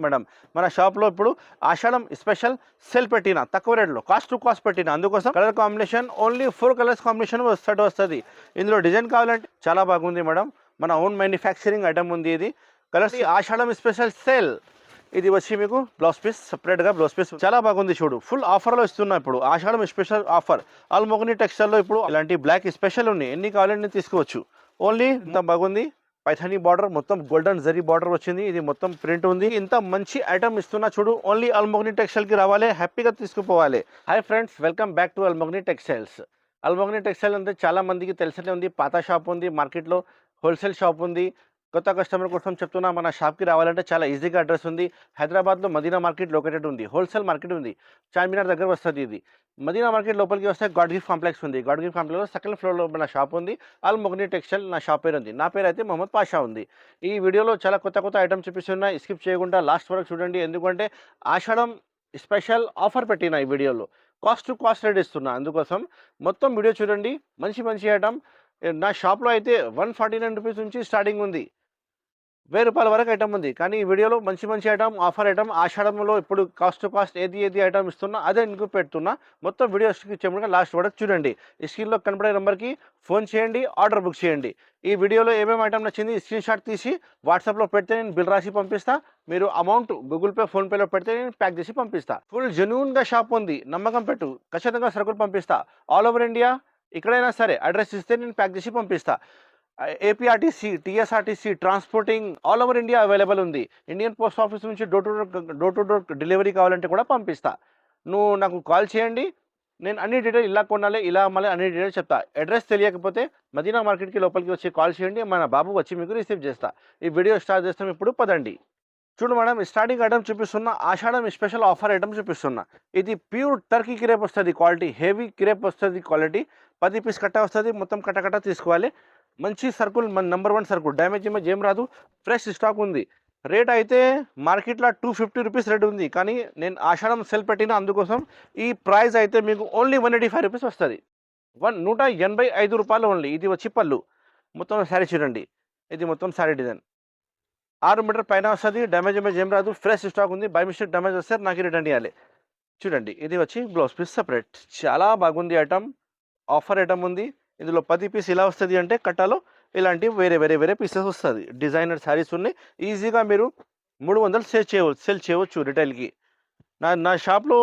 Madam మన షాప్లో ఇప్పుడు ఆషాఢం స్పెషల్ సెల్ పెట్టిన తక్కువ రేట్లో కాస్ట్ టు కాస్ట్ పెట్టిన అందుకోసం colour combination only 4 colours combination వస్తుంది. ఇందులో డిజైన్ కావాలంటే చాలా బాగుంది మేడం. మన ఓన్ మ్యానుఫ్యాక్చరింగ్ ఐటమ్ ఉంది. ఇది కలర్స్ ఆషాఢం స్పెషల్ సెల్. ఇది వచ్చి మీకు బ్లౌజ్ పీస్ సపరేట్గా బ్లౌజ్ పీస్ చాలా బాగుంది. చూడు ఫుల్ ఆఫర్లో ఇస్తున్నా ఇప్పుడు ఆషాఢం స్పెషల్ ఆఫర్. ఆల్మోగని టెక్స్టైల్లో ఇప్పుడు ఇలాంటి బ్లాక్ స్పెషల్ ఉన్నాయి. ఎన్ని కావాలంటే తీసుకోవచ్చు. ఓన్లీ ఇంత బాగుంది. పైథానీ బార్డర్ మొత్తం గోల్డెన్ జరీ బార్డర్ వచ్చింది. ఇది మొత్తం ప్రింట్ ఉంది. ఇంత మంచి ఐటమ్ ఇస్తున్నా చూడు. ఓన్లీ అల్మోగ్ని టెక్స్టైల్ కి రావాలి, హ్యాపీగా తీసుకుపోవాలి. Hi friends, welcome back to Almogni textiles. Almogni textile అంటే చాలా మందికి తెలిసే ఉంది. పాత షాప్ ఉంది, మార్కెట్లో హోల్సేల్ షాప్ ఉంది. కొత్త కస్టమర్ కోసం చెప్తున్నా, మన షాప్కి రావాలంటే చాలా ఈజీగా అడ్రస్ ఉంది. హైదరాబాద్లో మదీనా మార్కెట్ లొకేటెడ్ ఉంది. హోల్సేల్ మార్కెట్ ఉంది, చార్మినార్ దగ్గర వస్తుంది. ఇది మదీనా మార్కెట్ లోపలికి వస్తే గాడ్ గిఫ్ట్ కాంప్లెక్స్ ఉంది. గాడ్ గిఫ్ట్ కాంప్లెక్స్లో సెకండ్ ఫ్లోర్లో మన షాప్ ఉంది. అల్మోగ్ని టెక్స్టైల్ నా షాప్ పేరు ఉంది. నా పేరు అయితే మొహమ్మద్ పాషా ఉంది. ఈ వీడియోలో చాలా కొత్త ఐటమ్ చూపిస్తున్నా. స్కిప్ చేయకుండా లాస్ట్ వరకు చూడండి. ఎందుకంటే ఆషాఢం స్పెషల్ ఆఫర్ పెట్టిన ఈ వీడియోలో కాస్ట్ టు కాస్ట్ రేట్ ఇస్తున్నా. అందుకోసం మొత్తం వీడియో చూడండి. మంచి ఐటమ్ నా షాప్లో అయితే 149 రూపీస్ నుంచి స్టార్టింగ్ ఉంది. 1000 రూపాయల వరకు ఐటమ్ ఉంది. కానీ ఈ వీడియోలో మంచి ఐటమ్, ఆఫర్ ఐటమ్, ఆషాఢంలో ఇప్పుడు కాస్ట్ టు కాస్ట్ ఏది ఐటమ్ ఇస్తున్నా అదే ఇంకూ పెడుతున్నా. మొత్తం వీడియో చెప్పకుండా లాస్ట్ వరకు చూడండి. ఈ స్క్రీన్లో కనబడే నెంబర్కి ఫోన్ చేయండి, ఆర్డర్ బుక్ చేయండి. ఈ వీడియోలో ఏమేమి ఐటమ్ నచ్చింది స్క్రీన్ షాట్ తీసి వాట్సాప్లో పెడితే నేను బిల్ రాసి పంపిస్తా. మీరు అమౌంట్ గూగుల్ పే, ఫోన్పేలో పెడితే నేను ప్యాక్ చేసి పంపిస్తా. ఫుల్ జెన్యూన్గా షాప్ ఉంది, నమ్మకం పెట్టు. ఖచ్చితంగా సరుకులు పంపిస్తా. ఆల్ ఓవర్ ఇండియా ఎక్కడైనా సరే అడ్రస్ ఇస్తే నేను ప్యాక్ చేసి పంపిస్తా. APRTC, TSRTC, transporting all over India available ఉంది. ఇండియన్ పోస్ట్ ఆఫీస్ నుంచి డోర్ టు డోర్ డెలివరీ కావాలంటే కూడా పంపిస్తా. నువ్వు నాకు కాల్ చేయండి. నేను అన్ని డీటెయిల్ ఇలా కొనాలి, ఇలా అమ్మాలి అన్ని డీటెయిల్స్ చెప్తా. అడ్రస్ తెలియకపోతే మదీనా మార్కెట్కి లోపలికి వచ్చి కాల్ చేయండి. మన బాబు వచ్చి మీకు రిసీవ్ చేస్తా. ఈ వీడియో స్టార్ట్ చేస్తాం ఇప్పుడు, పదండి. చూడు మేడం, స్టార్టింగ్ ఐటమ్ చూపిస్తున్నా. ఆషాఢం స్పెషల్ ఆఫర్ ఐటమ్ చూపిస్తున్నా. ఇది ప్యూర్ టర్కీ క్రేప్ వస్తుంది. క్వాలిటీ హెవీ క్రేప్ వస్తుంది. క్వాలిటీ 10 పీస్ కట్ట వస్తుంది. మొత్తం కట్ట తీసుకోవాలి. మంచి సర్కుల్, మన నెంబర్ 1 సర్కుల్. డ్యామేజ్ ఏం రాదు. ఫ్రెష్ స్టాక్ ఉంది. రేట్ అయితే మార్కెట్లో 250 రూపీస్ రేట్ ఉంది. కానీ నేను ఆషాఢం సెల్ పెట్టిన అందుకోసం ఈ ప్రైస్ అయితే మీకు ఓన్లీ 185 రూపీస్ వస్తుంది. 185 రూపాయలు ఓన్లీ. ఇది వచ్చి పళ్ళు. మొత్తం శారీ చూడండి. ఇది మొత్తం శారీ డిజైన్ 6 మీటర్ పైన వస్తుంది. డ్యామేజ్ ఏం రాదు. ఫ్రెష్ స్టాక్ ఉంది. బై మిస్టేక్ డ్యామేజ్ వస్తే నాకు రిటర్న్ ఇవ్వాలి. చూడండి, ఇది వచ్చి బ్లౌజ్ పీస్ సపరేట్. చాలా బాగుంది ఐటమ్. ఆఫర్ ఐటమ్ ఉంది. ఇందులో 10 పీస్ ఇలా వస్తుంది అంటే కట్టాలో ఇలాంటి వేరే పీసెస్ వస్తుంది. డిజైనర్ శారీస్ ఉన్నాయి. ఈజీగా మీరు 300 సేల్ చేయవచ్చు రిటైల్కి. నా షాప్లో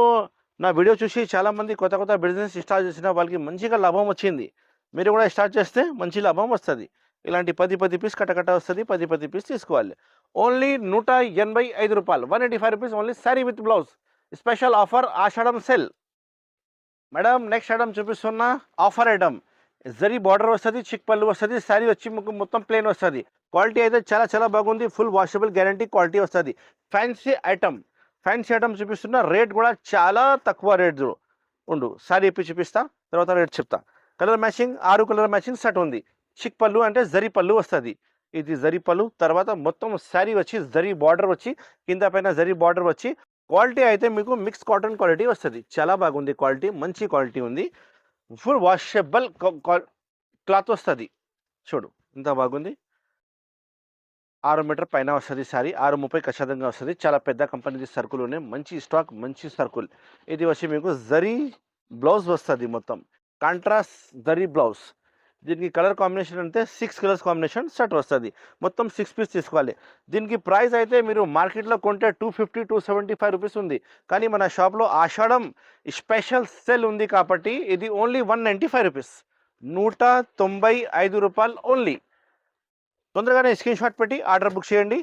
నా వీడియో చూసి చాలామంది కొత్త బిజినెస్ స్టార్ట్ చేసిన వాళ్ళకి మంచిగా లాభం వచ్చింది. మీరు కూడా స్టార్ట్ చేస్తే మంచి లాభం వస్తుంది. ఇలాంటి 10 పీస్ కట్ట వస్తుంది. 10 పీస్ తీసుకోవాలి. ఓన్లీ 185 రూపాయలు, 185 rupees only. Sari with blouse special offer Ashadham sale. Madam next item చూపిస్తున్నా. ఆఫర్ ఐటమ్ జరీ బార్డర్ వస్తుంది, చిక్ పళ్ళు వస్తుంది. శారీ వచ్చి మొత్తం ప్లేన్ వస్తుంది. క్వాలిటీ అయితే చాలా బాగుంది. ఫుల్ వాషబుల్ గ్యారంటీ క్వాలిటీ వస్తుంది. ఫ్యాన్సీ ఐటమ్ చూపిస్తున్నా. రేట్ కూడా చాలా తక్కువ రేట్ ఉండు. శారీ ఇప్పి చూపిస్తా, తర్వాత రేట్ చెప్తా. Colour matching 6 colour matching set ఉంది. చిక్ పళ్ళు అంటే జరీ పళ్ళు వస్తుంది. ఇది జరీ పళ్ళు. తర్వాత మొత్తం శారీ వచ్చి జరీ బార్డర్ వచ్చి కింద పైన జరీ బార్డర్ వచ్చి క్వాలిటీ అయితే మీకు మిక్స్ కాటన్ క్వాలిటీ వస్తుంది. చాలా బాగుంది క్వాలిటీ, మంచి క్వాలిటీ ఉంది. ఫుల్ వాషబుల్ క్లాత్ వస్తుంది. చూడు ఇంత బాగుంది. 6 మీటర్ పైన వస్తుంది శారీ. 630 ఖచ్చితంగా వస్తుంది. చాలా పెద్ద కంపెనీ సర్కుల్ ఉన్నాయి. మంచి స్టాక్, మంచి సర్కుల్. ఇది వచ్చి మీకు జరీ బ్లౌజ్ వస్తుంది. మొత్తం కాంట్రాస్ట్ జరీ బ్లౌజ్. దీనికి కలర్ కాంబినేషన్ అంటే 6 కలర్స్ కాంబినేషన్ సెట్ వస్తుంది. మొత్తం 6 పీస్ తీసుకోవాలి. దీనికి ప్రైస్ అయితే మీరు మార్కెట్లో కొంటే 250 275 రూపీస్ ఉంది. కానీ మన షాప్లో ఆషాఢం స్పెషల్ సేల్ ఉంది కాబట్టి ఇది ఓన్లీ 195 రూపీస్, 195 రూపాయలు ఓన్లీ. తొందరగానే స్క్రీన్ షాట్ పెట్టి ఆర్డర్ బుక్ చేయండి.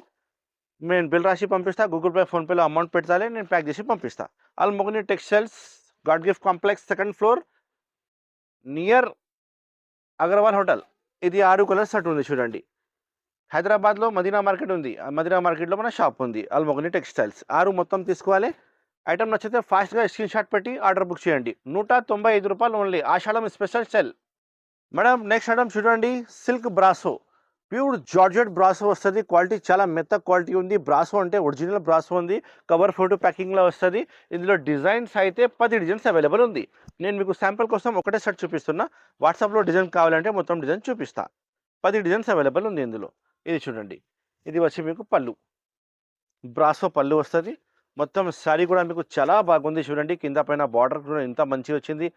నేను బిల్ రాసి పంపిస్తా. గూగుల్ పే, ఫోన్పేలో అమౌంట్ పెట్టాలి, నేను ప్యాక్ చేసి పంపిస్తా. Almogni textiles, god gift complex, second floor, near Agarwal hotel. ఇది 6 కలర్ సెట్ ఉంది. చూడండి, హైదరాబాద్లో మదీనా మార్కెట్ ఉంది. మదీనా మార్కెట్లో మన షాప్ ఉంది. అల్మోగ్ని టెక్స్టైల్స్. 6 మొత్తం తీసుకోవాలి. ఐటమ్ నచ్చితే ఫాస్ట్గా స్క్రీన్ షాట్ పెట్టి ఆర్డర్ బుక్ చేయండి. 195 రూపాయలు only. Ashadam special sale. Madam next item చూడండి. Silk brasso, pure georgette brasso వస్తుంది. క్వాలిటీ చాలా మెత్త క్వాలిటీ ఉంది. బ్రాసో అంటే ఒరిజినల్ బ్రాసో ఉంది. కవర్ ఫోటో ప్యాకింగ్లో వస్తుంది. ఇందులో డిజైన్స్ అయితే 10 డిజైన్స్ అవైలబుల్ ఉంది. నేను మీకు శాంపుల్ కోసం ఒకటే సెట్ చూపిస్తున్నా. వాట్సాప్లో డిజైన్ కావాలంటే మొత్తం డిజైన్ చూపిస్తా. 10 డిజైన్స్ అవైలబుల్ ఉంది ఇందులో. ఇది చూడండి, ఇది వచ్చి మీకు పళ్ళు. బ్రాసో పళ్ళు వస్తుంది. మొత్తం శారీ కూడా మీకు చాలా బాగుంది చూడండి. కింద పైన బార్డర్ కూడా ఎంత మంచిగా వచ్చింది.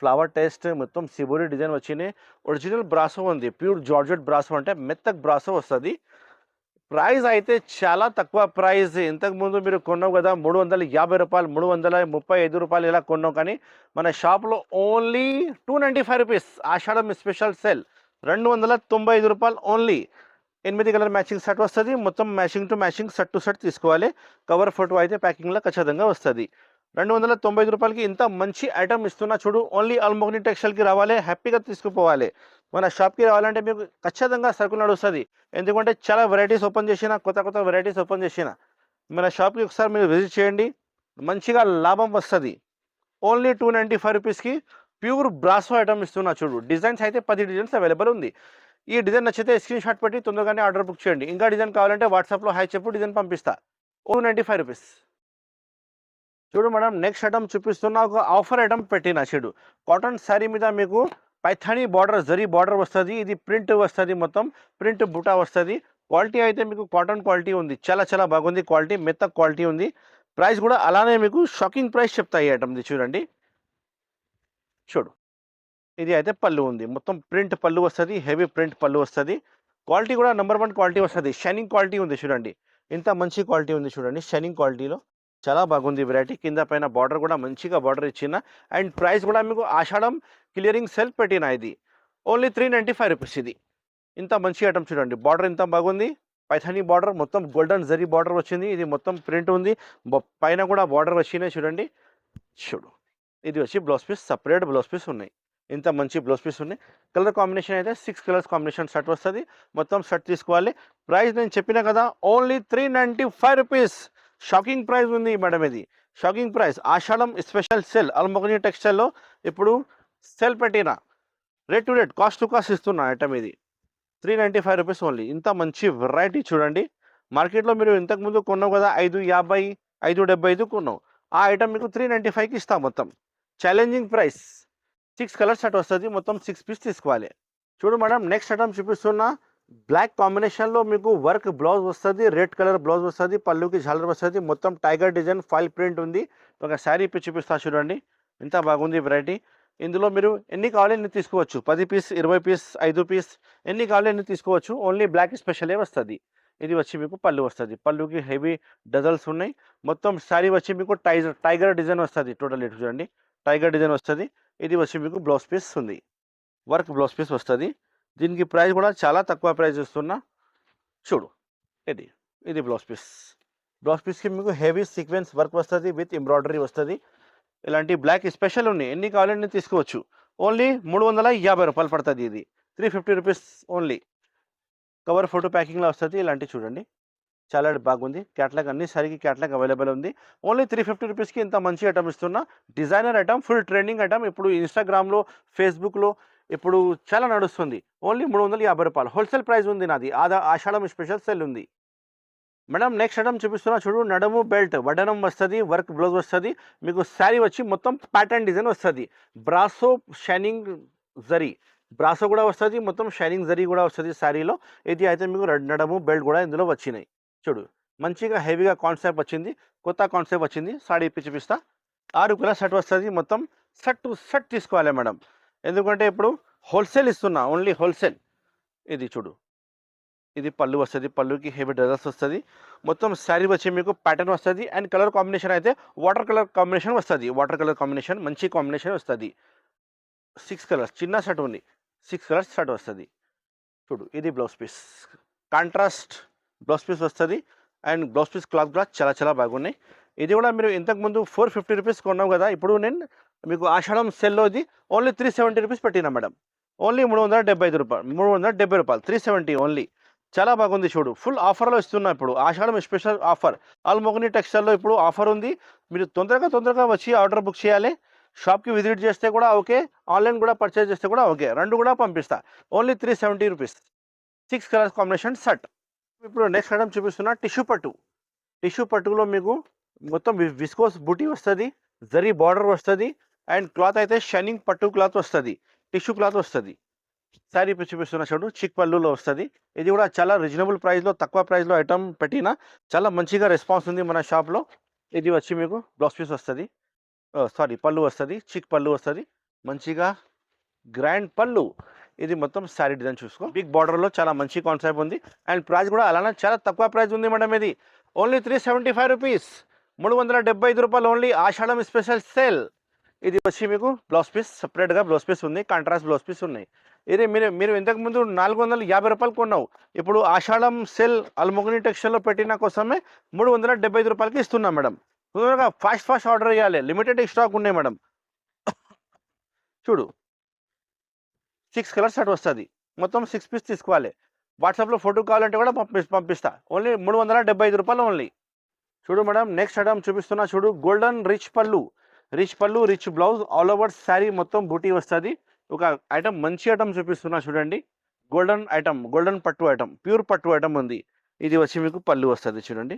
ఫ్లవర్ టేస్ట్ మొత్తం సిబోరి డిజైన్ వచ్చినాయి. ఒరిజినల్ బ్రాసో ఉంది. ప్యూర్ జార్జెట్ బ్రాసో అంటే మెత్తక్ బ్రాసో వస్తుంది. ప్రైస్ అయితే చాలా తక్కువ ప్రైస్. ఇంతకుముందు మీరు కొన్నావు కదా రూ. 350, రూ. 335 ఇలా కొన్నావు. కానీ మన షాప్లో ఓన్లీ రూ. 295 ఆషాఢం స్పెషల్ సేల్. రూ. 295 ఓన్లీ. 8 కలర్ మ్యాచింగ్ సెట్ వస్తుంది. మొత్తం matching to matching, set to set తీసుకోవాలి. కవర్ ఫోటో అయితే ప్యాకింగ్లో ఖచ్చితంగా వస్తుంది. రూ. 295కి ఇంత మంచి ఐటమ్ ఇస్తున్నా చూడు. ఓన్లీ అల్మోగ్ని టెక్స్టైల్కి రావాలి, హ్యాపీగా తీసుకుపోవాలి. మన షాప్కి రావాలంటే మీకు ఖచ్చితంగా సరుకులు నడుస్తుంది. ఎందుకంటే చాలా వెరైటీస్ ఓపెన్ చేసిన, కొత్త వెరైటీస్ ఓపెన్ చేసిన. మన షాప్కి ఒకసారి మీరు విజిట్ చేయండి, మంచిగా లాభం వస్తుంది. ఓన్లీ రూ. 295కి ప్యూర్ బ్రాసో ఐటమ్ ఇస్తున్నా చూడు. డిజైన్స్ అయితే 10 డిజైన్స్ అవైలబుల్ ఉంది. ఈ డిజైన్ నచ్చితే స్క్రీన్ షాట్ పెట్టి తొందరగానే ఆర్డర్ బుక్ చేయండి. ఇంకా డిజైన్ కావాలంటే వాట్సాప్లో హాయ్ చెప్పు, డిజైన్ పంపిస్తా. రూ. 295. చూడు మేడం, నెక్స్ట్ ఐటమ్ చూపిస్తున్నా. ఒక ఆఫర్ ఐటమ్ పెట్టిన చూడు. కాటన్ శారీ మీద మీకు పైథానీ బార్డర్, జరీ బార్డర్ వస్తుంది. ఇది ప్రింట్ వస్తుంది, మొత్తం ప్రింట్ బుటా వస్తుంది. క్వాలిటీ అయితే మీకు కాటన్ క్వాలిటీ ఉంది. చాలా బాగుంది క్వాలిటీ, మెత్త క్వాలిటీ ఉంది. ప్రైస్ కూడా అలానే మీకు షాకింగ్ ప్రైస్ చెప్తాయి ఐటమ్ది. చూడండి, చూడు. ఇది అయితే పళ్ళు ఉంది, మొత్తం ప్రింట్ పళ్ళు వస్తుంది. హెవీ ప్రింట్ పళ్ళు వస్తుంది. క్వాలిటీ కూడా నెంబర్ 1 క్వాలిటీ వస్తుంది. షైనింగ్ క్వాలిటీ ఉంది చూడండి. ఇంత మంచి క్వాలిటీ ఉంది చూడండి. షైనింగ్ క్వాలిటీలో చాలా బాగుంది వెరైటీ. కింద పైన బార్డర్ కూడా మంచిగా బార్డర్ ఇచ్చిన. అండ్ ప్రైస్ కూడా మీకు ఆషాఢం క్లియరింగ్ సెల్ పెట్టిన. ఇది ఓన్లీ రూ. 395 ఇది. ఇంత మంచి ఐటమ్ చూడండి. బార్డర్ ఇంత బాగుంది. పైథానీ బార్డర్, మొత్తం గోల్డెన్ జరీ బార్డర్ వచ్చింది. ఇది మొత్తం ప్రింట్ ఉంది. పైన కూడా బార్డర్ వచ్చినాయి చూడండి. చూడు, ఇది వచ్చి blouse piece, separate blouse piece ఉన్నాయి. ఇంత మంచి బ్లౌజ్ పీస్ ఉన్నాయి. కలర్ కాంబినేషన్ అయితే 6 కలర్స్ కాంబినేషన్ సెట్ వస్తుంది. మొత్తం సెట్ తీసుకోవాలి. ప్రైస్ నేను చెప్పిన కదా, ఓన్లీ రూ. 395. షాకింగ్ ప్రైస్ ఉంది మేడం, ఇది shocking price. Ashadham special cell అల్మోగ్ని టెక్స్టైల్లో ఇప్పుడు సెల్ పెట్టిన. Rate to rate, cost to cost ఇస్తున్నా ఐటమ్. ఇది రూ. 395 ఓన్లీ. ఇంత మంచి వెరైటీ చూడండి. మార్కెట్లో మీరు ఇంతకుముందు కొన్నావు కదా 550, 575 కొన్నావు. ఆ ఐటమ్ మీకు 395కి ఇస్తాం. మొత్తం ఛాలెంజింగ్ ప్రైస్. 6 కలర్స్ సెట్ వస్తుంది. మొత్తం 6 పీస్ తీసుకోవాలి. చూడు మేడం, నెక్స్ట్ ఐటమ్ చూపిస్తున్నా. బ్లాక్ కాంబినేషన్లో మీకు వర్క్ బ్లౌజ్ వస్తుంది. రెడ్ కలర్ బ్లౌజ్ వస్తుంది. పళ్ళుకి జాలర్ వస్తుంది. మొత్తం టైగర్ డిజైన్ ఫైల్ ప్రింట్ ఉంది. ఒక శారీ ఇప్పి చూపిస్తా చూడండి. ఇంత బాగుంది వెరైటీ. ఇందులో మీరు ఎన్ని కావాలి ఎన్ని తీసుకోవచ్చు. 10 పీస్, 20 పీస్, 5 పీస్, ఎన్ని కావాలి ఎన్ని తీసుకోవచ్చు. ఓన్లీ బ్లాక్ స్పెషలే వస్తుంది. ఇది వచ్చి మీకు పళ్ళు వస్తుంది. పళ్ళుకి హెవీ డజల్స్ ఉన్నాయి. మొత్తం శారీ వచ్చి మీకు టైగర్ డిజైన్ వస్తుంది. టోటల్ ఇటు చూడండి, టైగర్ డిజైన్ వస్తుంది. ఇది వచ్చి మీకు బ్లౌజ్ పీస్ ఉంది. వర్క్ బ్లౌజ్ పీస్ వస్తుంది. దీనికి ప్రైస్ కూడా చాలా తక్కువ ప్రైస్ ఇస్తున్నా చూడు. ఇది బ్లౌజ్ పీస్. బ్లౌజ్ పీస్కి మీకు హెవీ సీక్వెన్స్ వర్క్ వస్తుంది, విత్ ఎంబ్రాయిడరీ వస్తుంది. ఇలాంటి బ్లాక్ స్పెషల్ ఉన్నాయి. ఎన్ని కావాలంటే తీసుకోవచ్చు. ఓన్లీ రూ. 350 పడుతుంది. ఇది రూ. 350 ఓన్లీ. కవర్ ఫోటో ప్యాకింగ్లో వస్తుంది. ఇలాంటి చూడండి, చాలా బాగుంది. క్యాట్లాగ్ అన్ని సారీకి క్యాట్లాగ్ అవైలబుల్ ఉంది. ఓన్లీ రూ. 350కి ఇంత మంచి ఐటమ్ ఇస్తున్నా. Designer item, full trending item. ఇప్పుడు ఇన్స్టాగ్రామ్లో, ఫేస్బుక్లో ఇప్పుడు చాలా నడుస్తుంది. ఓన్లీ రూ. 350 హోల్సేల్ ప్రైస్ ఉంది నాది. ఆషాఢం స్పెషల్ సెల్ ఉంది మేడం. నెక్స్ట్ ఐటమ్ చూపిస్తున్నా చూడు. నడుము బెల్ట్ వడ్డనం వస్తుంది. వర్క్ బ్లౌజ్ వస్తుంది. మీకు శారీ వచ్చి మొత్తం ప్యాటర్న్ డిజైన్ వస్తుంది. బ్రాసో షైనింగ్ జరీ బ్రాసో కూడా వస్తుంది. మొత్తం షైనింగ్ జరీ కూడా వస్తుంది శారీలో. ఇది అయితే మీకు నడుము బెల్ట్ కూడా ఇందులో వచ్చినాయి. చూడు, మంచిగా హెవీగా కాన్సెప్ట్ వచ్చింది. కొత్త కాన్సెప్ట్ వచ్చింది. సారీ ఇప్పి చూపిస్తా. 6 కలర్ సెట్ వస్తుంది. మొత్తం సెట్ టు సెట్ తీసుకోవాలి మేడం. ఎందుకంటే ఇప్పుడు హోల్సేల్ ఇస్తున్నా, ఓన్లీ హోల్సేల్. ఇది చూడు, ఇది పళ్ళు వస్తుంది. పళ్ళుకి హెవీ డ్రెస్ వస్తుంది. మొత్తం శారీ వచ్చి మీకు ప్యాటర్న్ వస్తుంది. అండ్ కలర్ కాంబినేషన్ అయితే వాటర్ కలర్ కాంబినేషన్ వస్తుంది. వాటర్ కలర్ కాంబినేషన్ మంచి కాంబినేషన్ వస్తుంది. 6 కలర్స్ చిన్న సెట్ ఉంది. 6 కలర్స్ సెట్ వస్తుంది. చూడు, ఇది blouse piece. Contrast blouse piece వస్తుంది. అండ్ బ్లౌజ్ పీస్ క్లాత్ కూడా చాలా బాగున్నాయి. ఇది కూడా మీరు ఇంతకుముందు రూ. 450 కొన్నాం కదా. ఇప్పుడు నేను మీకు ఆషాఢం సెల్లో ఇది ఓన్లీ రూ. 370 పెట్టినా మేడం. ఓన్లీ రూ. 375, 370 ఓన్లీ. చాలా బాగుంది చూడు. ఫుల్ ఆఫర్లో ఇస్తున్నా ఇప్పుడు. ఆషాఢం స్పెషల్ ఆఫర్. అల్మోగ్ని టెక్స్టైల్లో ఇప్పుడు ఆఫర్ ఉంది. మీరు తొందరగా వచ్చి ఆర్డర్ బుక్ చేయాలి. షాప్కి విజిట్ చేస్తే కూడా ఓకే, ఆన్లైన్ కూడా పర్చేజ్ చేస్తే కూడా ఓకే, రెండు కూడా పంపిస్తా. ఓన్లీ రూ. 370. 6 కలర్స్ కాంబినేషన్ సెట్. ఇప్పుడు నెక్స్ట్ ఐటమ్ చూపిస్తున్నా. టిష్యూ పట్టు. టిష్యూ పట్టులో మీకు మొత్తం విస్కోస్ బూటీ వస్తుంది. జరీ బార్డర్ వస్తుంది. అండ్ క్లాత్ అయితే షైనింగ్ పట్టు క్లాత్ వస్తుంది. టిష్యూ క్లాత్ వస్తుంది. శారీ చూపిస్తున్న చూడు చిక్ పళ్ళులో వస్తుంది. ఇది కూడా చాలా రీజనబుల్ ప్రైస్లో తక్కువ ప్రైస్లో ఐటమ్ పెట్టిన చాలా మంచిగా రెస్పాన్స్ ఉంది మన షాప్లో. ఇది వచ్చి మీకు బ్లౌజ్ పీస్ వస్తుంది, సారీ పళ్ళు వస్తుంది, చిక్ పళ్ళు వస్తుంది, మంచిగా గ్రాండ్ పళ్ళు. ఇది మొత్తం శారీ డిజైన్ చూసుకో, బిగ్ బార్డర్లో చాలా మంచి కాన్సెప్ట్ ఉంది. అండ్ ప్రైస్ కూడా అలానే చాలా తక్కువ ప్రైస్ ఉంది మేడం. ఇది ఓన్లీ 375 రూపీస్, 375 రూపాయలు ఓన్లీ. Ashadam special sale. ఇది వచ్చి మీకు బ్లౌజ్ పీస్ సపరేట్గా బ్లౌజ్ పీస్ ఉంది, కాంట్రాస్ట్ బ్లౌజ్ పీస్ ఉన్నాయి. ఇది మీరు ఇంతకుముందు 450 రూపాయలు కొన్నావు, ఇప్పుడు ఆషాఢం సేల్ అల్మోగని టెక్స్టైల్లో పెట్టిన కోసమే 375 రూపాయలకి ఇస్తున్నాం మేడం. తొందరగా ఫాస్ట్ ఆర్డర్ చేయాలి, లిమిటెడ్ స్టాక్ ఉన్నాయి మేడం. చూడు 6 కలర్స్ సెట్ వస్తుంది, మొత్తం 6 పీస్ తీసుకోవాలి. వాట్సాప్లో ఫోటో కావాలంటే కూడా పంపిస్తా. ఓన్లీ 375 రూపాయలు ఓన్లీ. చూడు మేడం, నెక్స్ట్ ఐటమ్ చూపిస్తున్నా చూడు, గోల్డెన్ రిచ్ పళ్ళు, rich blouse, all over sari మొత్తం బూటీ వస్తుంది. ఒక ఐటమ్ మంచి ఐటమ్ చూపిస్తున్నా చూడండి, గోల్డెన్ ఐటమ్, గోల్డెన్ పట్టు ఐటమ్, ప్యూర్ పట్టు ఐటమ్ ఉంది. ఇది వచ్చి మీకు పళ్ళు వస్తుంది చూడండి,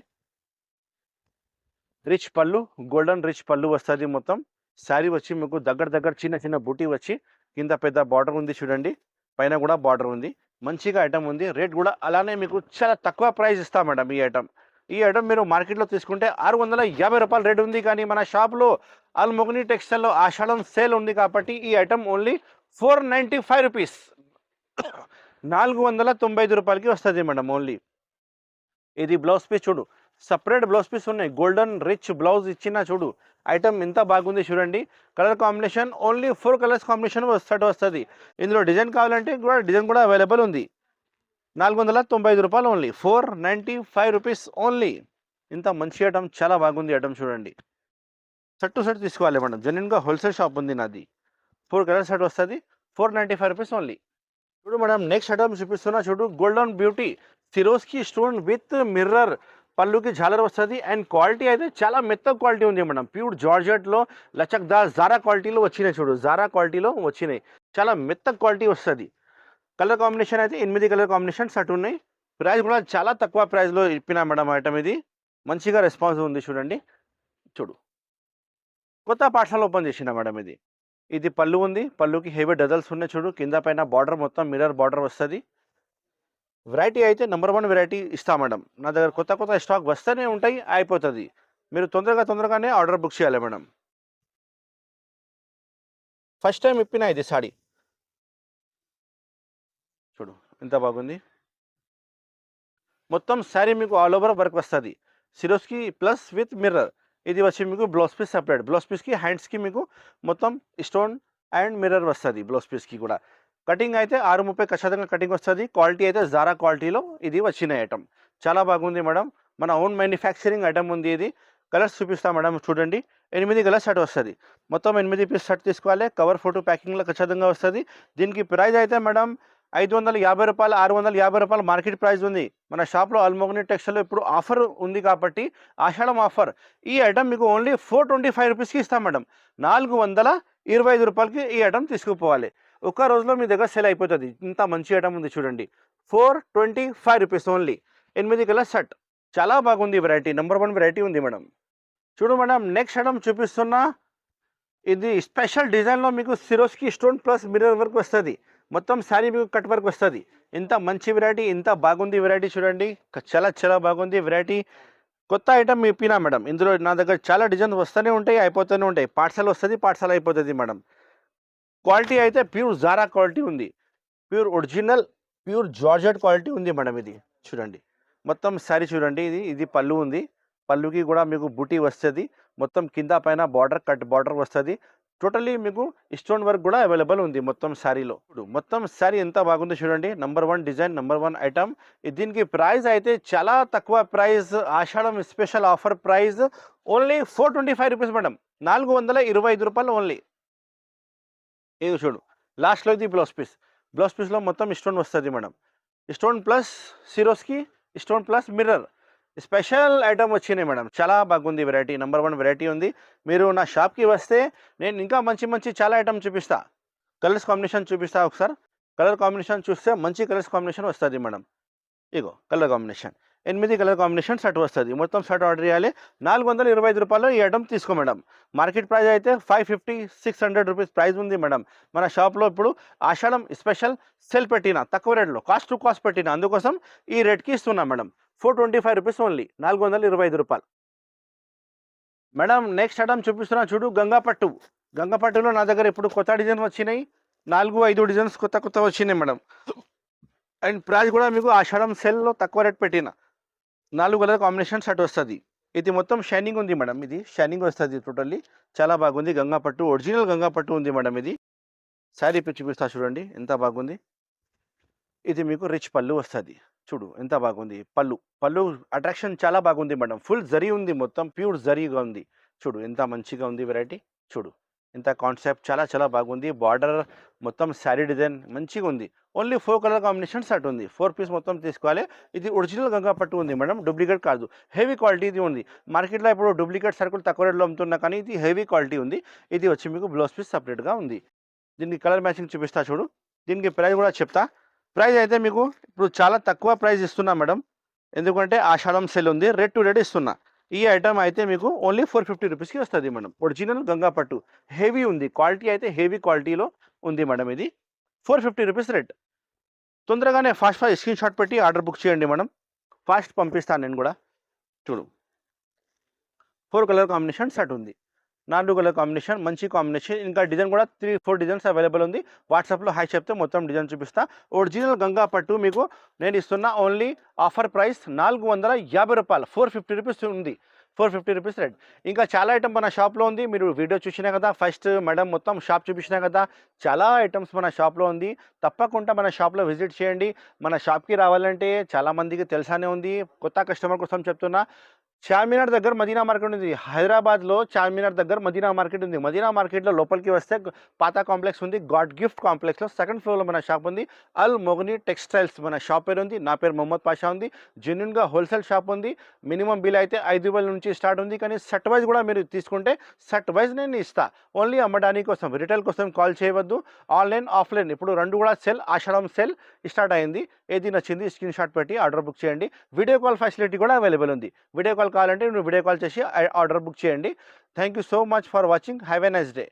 రిచ్ పళ్ళు, గోల్డెన్ రిచ్ పళ్ళు వస్తుంది. మొత్తం శారీ వచ్చి మీకు దగ్గర చిన్న బూటీ వచ్చి కింద పెద్ద బార్డర్ ఉంది చూడండి, పైన కూడా బార్డర్ ఉంది. మంచిగా ఐటమ్ ఉంది. రేట్ కూడా అలానే మీకు చాలా తక్కువ ప్రైస్ ఇస్తా మేడం. ఈ ఐటమ్ మీరు మార్కెట్లో తీసుకుంటే 650 రూపాయలు రేట్ ఉంది, కానీ మన షాప్లో అల్మోగని టెక్స్టైల్లో ఆషాఢం సేల్ ఉంది కాబట్టి ఈ ఐటమ్ ఓన్లీ 495 రూపీస్, 495 రూపాయలకి వస్తుంది మేడం ఓన్లీ. ఇది బ్లౌజ్ పీస్ చూడు, సపరేట్ బ్లౌజ్ పీస్ ఉన్నాయి, గోల్డెన్ రిచ్ బ్లౌజ్ ఇచ్చిన చూడు. ఐటమ్ ఎంత బాగుంది చూడండి. Colour combination only 4 colours combination వస్తుంది. ఇందులో డిజైన్ కావాలంటే డిజైన్ కూడా అవైలబుల్ ఉంది. 495 రూపాయలు ఓన్లీ, 495 రూపీస్ ఓన్లీ. ఇంత మంచి ఐటమ్, చాలా బాగుంది ఐటమ్ చూడండి. సెట్ తీసుకోవాలి మేడం, జెన్యున్గా హోల్సేల్ షాప్ ఉంది నాది. 4 కలర్ సెట్ వస్తుంది, 495 రూపీస్ ఓన్లీ. చూడు మేడం, నెక్స్ట్ ఐటమ్ చూపిస్తున్నా చూడు, golden beauty Swarovski stone with mirror, పళ్ళుకి జాలర్ వస్తుంది. అండ్ క్వాలిటీ అయితే చాలా మెత్త క్వాలిటీ ఉంది మేడం, ప్యూర్ జార్జెట్లో లచక్దార్ జారా క్వాలిటీలో వచ్చినాయి చూడు, జారా క్వాలిటీలో వచ్చినాయి, చాలా మెత్త క్వాలిటీ వస్తుంది. కలర్ కాంబినేషన్ అయితే 8 కలర్ కాంబినేషన్ సెట్ ఉన్నాయి. ప్రైస్ కూడా చాలా తక్కువ ప్రైస్లో ఇప్పినా మేడం ఐటమ్. ఇది మంచిగా రెస్పాన్స్ ఉంది చూడండి. చూడు కొత్త పాఠశాల ఓపెన్ చేసిన మేడం. ఇది పళ్ళు ఉంది, పళ్ళుకి హెవీ డజల్స్ ఉన్నాయి చూడు, కింద పైన బార్డర్ మొత్తం మిర్రర్ బార్డర్ వస్తుంది. వెరైటీ అయితే నెంబర్ 1 వెరైటీ ఇస్తా మేడం. నా దగ్గర కొత్త స్టాక్ వస్తూనే ఉంటాయి, అయిపోతుంది. మీరు తొందరగానే ఆర్డర్ బుక్ చేయాలి మేడం. ఫస్ట్ టైం ఇప్పిన ఇది సాడీ చూడు ఎంత బాగుంది. మొత్తం శారీ మీకు ఆల్ ఓవర్ వర్క్ వస్తుంది, సిరోస్కి ప్లస్ విత్ మిర్రర్. ఇది వచ్చి మీకు బ్లౌజ్ పీస్ సపరేట్, బ్లౌజ్ పీస్కి హ్యాండ్స్కి మీకు మొత్తం స్టోన్ అండ్ మిర్రర్ వస్తుంది. బ్లౌజ్ పీస్కి కూడా కటింగ్ అయితే 630 ఖచ్చితంగా కటింగ్ వస్తుంది. క్వాలిటీ అయితే జారా క్వాలిటీలో ఇది వచ్చిన ఐటమ్, చాలా బాగుంది మేడం. మన ఓన్ మ్యానుఫ్యాక్చరింగ్ ఐటమ్ ఉంది. ఇది కలర్స్ చూపిస్తా మేడం చూడండి, 8 కలర్స్ సెట్ వస్తుంది. మొత్తం 8 పీస్ సెట్ తీసుకోవాలి. కవర్ ఫోటో ప్యాకింగ్లో ఖచ్చితంగా వస్తుంది. దీనికి ప్రైస్ అయితే మేడం 550 రూపాయలు, 650 రూపాయలు మార్కెట్ ప్రైస్ ఉంది. మన షాప్లో అల్మోగని టెక్స్టైల్లో ఇప్పుడు ఆఫర్ ఉంది కాబట్టి ఆషాఢం ఆఫర్. ఈ ఐటమ్ మీకు ఓన్లీ 425 రూపీస్కి ఇస్తాం మేడం. 425 రూపాయలకి ఈ ఐటమ్ తీసుకుపోవాలి. ఒక్క రోజులో మీ దగ్గర సేల్ అయిపోతుంది. ఇంత మంచి ఐటమ్ ఉంది చూడండి, 425 రూపీస్ ఓన్లీ. 8 కలర్ సెట్, చాలా బాగుంది వెరైటీ, నెంబర్ 1 వెరైటీ ఉంది మేడం. చూడు మేడం, నెక్స్ట్ ఐటమ్ చూపిస్తున్నా, ఇది స్పెషల్ డిజైన్లో మీకు Swarovski stone plus mirror work వస్తుంది. మొత్తం శారీ మీకు కట్ వర్క్ వస్తుంది. ఇంత మంచి వెరైటీ, ఇంత బాగుంది వెరైటీ చూడండి, చాలా బాగుంది వెరైటీ. కొత్త ఐటమ్ ఇప్పినా మేడం. ఇందులో నా దగ్గర చాలా డిజైన్ వస్తూనే ఉంటాయి, అయిపోతూనే ఉంటాయి. పార్సల్ వస్తుంది, పార్సల్ అయిపోతుంది మేడం. క్వాలిటీ అయితే ప్యూర్ జారా క్వాలిటీ ఉంది, pure original pure georgette quality ఉంది మేడం. ఇది చూడండి, మొత్తం శారీ చూడండి. ఇది పళ్ళు ఉంది, పళ్ళుకి కూడా మీకు బూటీ వస్తుంది. మొత్తం కింద పైన బార్డర్ కట్ బార్డర్ వస్తుంది. టోటలీ మీకు స్టోన్ వర్క్ కూడా అవైలబుల్ ఉంది మొత్తం శారీలో. మొత్తం శారీ ఎంత బాగుంది చూడండి, నెంబర్ 1 డిజైన్, నెంబర్ 1 ఐటమ్. దీనికి ప్రైస్ అయితే చాలా తక్కువ price, Ashadham special offer price only 425 rupees madam, 425 రూపాయలు ఓన్లీ. ఇది చూడు, లాస్ట్లో ఇది బ్లౌజ్ పీస్లో మొత్తం స్టోన్ వస్తుంది madam. Stone plus Swarovski stone plus mirror special item వచ్చినాయి మేడం. చాలా బాగుంది వెరైటీ, నెంబర్ 1 వెరైటీ ఉంది. మీరు నా షాప్కి వస్తే నేను ఇంకా మంచి చాలా ఐటమ్ చూపిస్తా. కలర్స్ కాంబినేషన్ చూపిస్తా. ఒకసారి కలర్ కాంబినేషన్ చూస్తే మంచి కలర్స్ కాంబినేషన్ వస్తుంది మేడం. ఇగో colour combination 8 colour combination shirt వస్తుంది. మొత్తం షర్ట్ ఆర్డర్ చేయాలి. 425 రూపాయలు ఈ ఐటమ్ తీసుకో మేడం. మార్కెట్ ప్రైస్ అయితే 550-600 రూపీస్ ప్రైస్ ఉంది మేడం. మన షాప్లో ఇప్పుడు ఆషాఢం స్పెషల్ సేల్ పెట్టిన తక్కువ రేట్లో కాస్ట్ టు కాస్ట్ పెట్టిన, అందుకోసం ఈ రేట్కి ఇస్తున్నాం మేడం. 425 రూపీస్ ఓన్లీ, 425 రూపాయలు మేడం. నెక్స్ట్ ఐటమ్ చూపిస్తున్నా చూడు, గంగాపట్టు. గంగాపట్టులో నా దగ్గర ఇప్పుడు కొత్త డిజైన్ వచ్చినాయి. 4-5 డిజైన్స్ కొత్త వచ్చినాయి మేడం. అండ్ ప్రైస్ కూడా మీకు ఆషాఢం సేల్లో తక్కువ రేట్ పెట్టిన 4 కలర్ కాంబినేషన్ షర్ట్ వస్తుంది. ఇది మొత్తం షైనింగ్ ఉంది మేడం. ఇది షైనింగ్ వస్తుంది టోటల్లీ, చాలా బాగుంది. గంగాపట్టు ఒరిజినల్ గంగాపట్టు ఉంది మేడం. ఇది శారీ చూపిస్తా చూడండి ఎంత బాగుంది. ఇది మీకు రిచ్ పళ్ళు వస్తుంది. చూడు ఎంత బాగుంది. పళ్ళు అట్రాక్షన్ చాలా బాగుంది మేడం. ఫుల్ జరీ ఉంది, మొత్తం ప్యూర్ జరీగా ఉంది. చూడు ఎంత మంచిగా ఉంది వెరైటీ. చూడు ఇంత కాన్సెప్ట్ చాలా బాగుంది. బార్డర్ మొత్తం శారీ డిజైన్ మంచిగా ఉంది. ఓన్లీ 4 కలర్ కాంబినేషన్ షర్ట్ ఉంది. 4 పీస్ మొత్తం తీసుకోవాలి. ఇది ఒరిజినల్ గంగాపట్టు ఉంది మేడం, డూప్లికేట్ కాదు. హెవీ క్వాలిటీ ఇది ఉంది. మార్కెట్లో ఇప్పుడు డూప్లికేట్ సరుకులు తక్కువ రేట్లో అమ్ముతున్నా, కానీ ఇది హెవీ క్వాలిటీ ఉంది. ఇది వచ్చి మీకు బ్లౌజ్ పీస్ సపరేట్గా ఉంది. దీనికి కలర్ మ్యాచింగ్ చూపిస్తా చూడు. దీనికి ప్రైస్ కూడా చెప్తా. ప్రైస్ అయితే మీకు ఇప్పుడు చాలా తక్కువ ప్రైస్ ఇస్తున్నా మేడం, ఎందుకంటే ఆషాఢం సేల్ ఉంది. రేట్ టు రేట్ ఇస్తున్నా. ఈ ఐటమ్ అయితే మీకు ఓన్లీ 450 రూపీస్కి వస్తుంది మేడం. ఒరిజినల్ గంగాపట్టు హెవీ ఉంది. క్వాలిటీ అయితే హెవీ క్వాలిటీలో ఉంది మేడం. ఇది 450 రూపీస్ రేట్. తొందరగానే ఫాస్ట్ స్క్రీన్ షాట్ పెట్టి ఆర్డర్ బుక్ చేయండి మేడం. ఫాస్ట్ పంపిస్తాను నేను కూడా. చూడు 4 కలర్ కాంబినేషన్ షర్ట్ ఉంది. 4 కలర్ కాంబినేషన్ మంచి కాంబినేషన్. ఇంకా డిజైన్ కూడా 3-4 డిజైన్స్ అవైలబుల్ ఉంది. వాట్సాప్లో హాయ్ చెప్తే మొత్తం డిజైన్ చూపిస్తా. ఒరిజినల్ గంగాపట్టు మీకు నేను ఇస్తున్నా ఓన్లీ ఆఫర్ ప్రైస్ 450 రూపాయలు, 450 రూపీస్ ఉంది. 450 రూపీస్ రేట్. ఇంకా చాలా ఐటమ్ మన షాప్లో ఉంది. మీరు వీడియో చూసినా కదా, ఫస్ట్ మేడం మొత్తం షాప్ చూపించినా కదా, చాలా ఐటమ్స్ మన షాప్లో ఉంది. తప్పకుండా మన షాప్లో విజిట్ చేయండి. మన షాప్కి రావాలంటే చాలామందికి తెలుసానే ఉంది, కొత్త కస్టమర్ కోసం చెప్తున్నా. చార్మినార్ దగ్గర మదీనా మార్కెట్ ఉంది. హైదరాబాద్లో చార్మినార్ దగ్గర మదీనా మార్కెట్ ఉంది. మదీనా మార్కెట్లో లోపలికి వస్తే పాత కాంప్లెక్స్ ఉంది. గాడ్ గిఫ్ట్ కాంప్లెక్స్లో సెకండ్ ఫ్లోర్లో మన షాప్ ఉంది. అల్ మొగని టెక్స్టైల్స్ మన షాప్ పేరు ఉంది. నా పేరు మొహమ్మద్ పాషా ఉంది. జెన్యున్గా హోల్సేల్ షాప్ ఉంది. మినిమం బిల్ అయితే 5,000 నుంచి స్టార్ట్ ఉంది. కానీ సెట్ వైజ్ కూడా మీరు తీసుకుంటే సెట్ వైజ్ నేను ఇస్తా. ఓన్లీ అమ్మడానికి కోసం, రిటైల్ కోసం కాల్ చేయవద్దు. ఆన్లైన్ ఆఫ్లైన్ ఇప్పుడు రెండు కూడా సేల్, ఆషాఢం సేల్ స్టార్ట్ అయింది. ఏది నచ్చింది స్క్రీన్ షాట్ పెట్టి ఆర్డర్ బుక్ చేయండి. వీడియో కాల్ ఫెసిలిటీ కూడా అవైలబుల్ ఉంది. వీడియో కాల్ కావాలంటే మీరు వీడియో కాల్ చేసి ఆర్డర్ బుక్ చేయండి. Thank you so much for watching. Have a nice day.